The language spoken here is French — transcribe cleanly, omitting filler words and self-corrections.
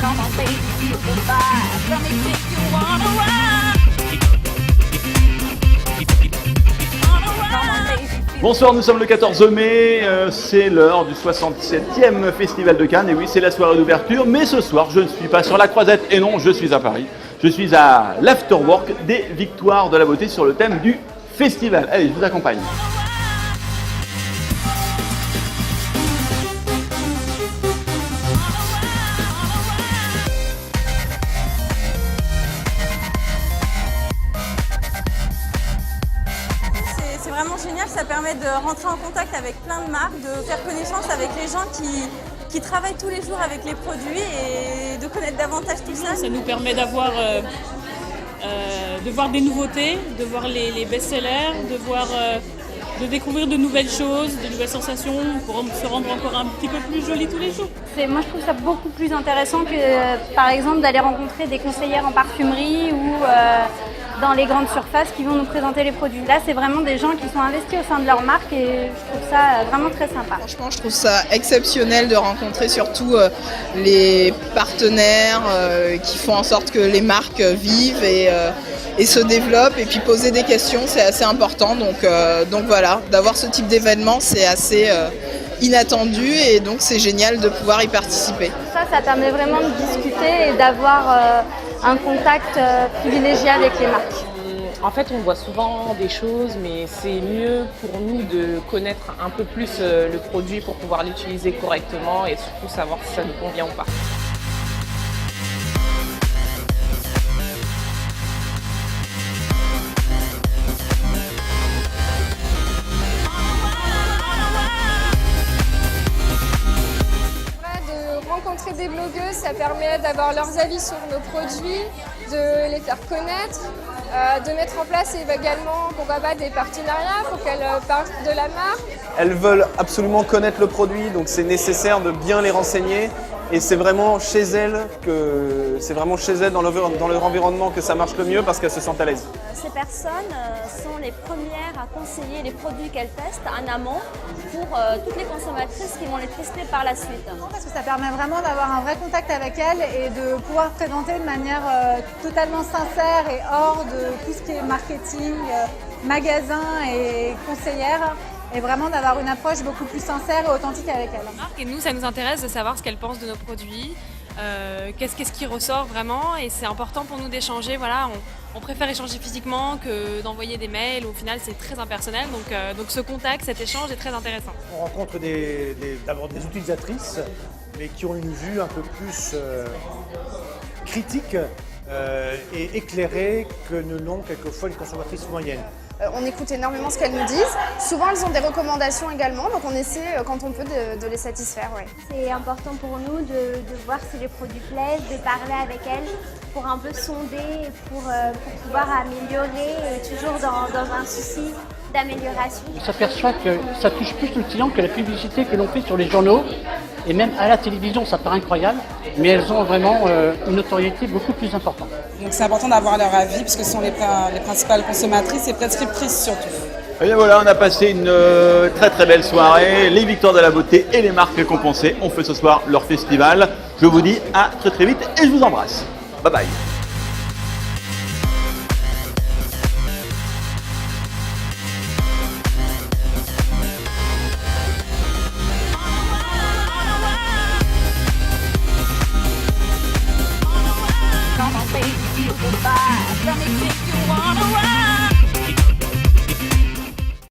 Come on, baby, feel the vibe. Let me take you on a ride. On a ride. Bonsoir, nous sommes le 14 mai, c'est l'heure du 67e Festival de Cannes, et oui, c'est la soirée d'ouverture, mais ce soir, je ne suis pas sur la Croisette, et non, je suis à Paris. Je suis à l'Afterwork des Victoires de la Beauté sur le thème du festival. Allez, je vous accompagne. C'est vraiment génial, ça permet de rentrer en contact avec plein de marques, de faire connaissance avec les gens qui travaillent tous les jours avec les produits et de connaître davantage tout ça. Ça nous permet d'avoir de voir des nouveautés, de voir les best-sellers, de découvrir de nouvelles choses, de nouvelles sensations pour se rendre encore un petit peu plus joli tous les jours. Moi, je trouve ça beaucoup plus intéressant que, par exemple, d'aller rencontrer des conseillères en parfumerie ou dans les grandes surfaces qui vont nous présenter les produits. Là, c'est vraiment des gens qui sont investis au sein de leur marque et je trouve ça vraiment très sympa. Franchement, je trouve ça exceptionnel de rencontrer surtout les partenaires qui font en sorte que les marques vivent et se développent, et puis poser des questions, c'est assez important. Donc voilà, d'avoir ce type d'événement, c'est assez inattendu, et donc c'est génial de pouvoir y participer. Ça permet vraiment de discuter et d'avoir un contact privilégié avec les marques. En fait, on voit souvent des choses, mais c'est mieux pour nous de connaître un peu plus le produit pour pouvoir l'utiliser correctement et surtout savoir si ça nous convient ou pas. Rencontrer des blogueuses, ça permet d'avoir leurs avis sur nos produits, de les faire connaître, de mettre en place également, pourquoi pas, des partenariats pour qu'elles parlent de la marque. Elles veulent absolument connaître le produit, donc c'est nécessaire de bien les renseigner, et c'est vraiment chez elles dans leur environnement que ça marche le mieux, parce qu'elles se sentent à l'aise. Ces personnes sont les premières à conseiller les produits qu'elles testent en amont pour toutes les consommatrices qui vont les tester par la suite. Parce que ça permet vraiment d'avoir un vrai contact avec elles et de pouvoir présenter de manière totalement sincère et hors de tout ce qui est marketing, magasin et conseillère. Et vraiment d'avoir une approche beaucoup plus sincère et authentique avec elles. Et nous, ça nous intéresse de savoir ce qu'elles pensent de nos produits, qu'est-ce qui ressort vraiment, et c'est important pour nous d'échanger. Voilà, on préfère échanger physiquement que d'envoyer des mails. Au final, c'est très impersonnel, donc ce contact, cet échange est très intéressant. On rencontre d'abord des utilisatrices, mais qui ont une vue un peu plus critique et éclairée que ne l'ont quelquefois les consommatrices moyennes. On écoute énormément ce qu'elles nous disent. Souvent, elles ont des recommandations également, donc on essaie, quand on peut, de les satisfaire. Ouais. C'est important pour nous de voir si les produits plaisent, de parler avec elles pour un peu sonder, pour pouvoir améliorer, et toujours dans un souci d'amélioration. On s'aperçoit que ça touche plus le client que la publicité que l'on fait sur les journaux, et même à la télévision, ça paraît incroyable, mais elles ont vraiment une notoriété beaucoup plus importante. Donc c'est important d'avoir leur avis, puisque ce sont les principales consommatrices et prescriptrices surtout. Et bien voilà, on a passé une très très belle soirée, les Victoires de la Beauté et les marques récompensées ont fait ce soir leur festival. Je vous dis à très très vite et je vous embrasse. Bye bye. Come on, baby, feel the vibe. Let me take you on a ride.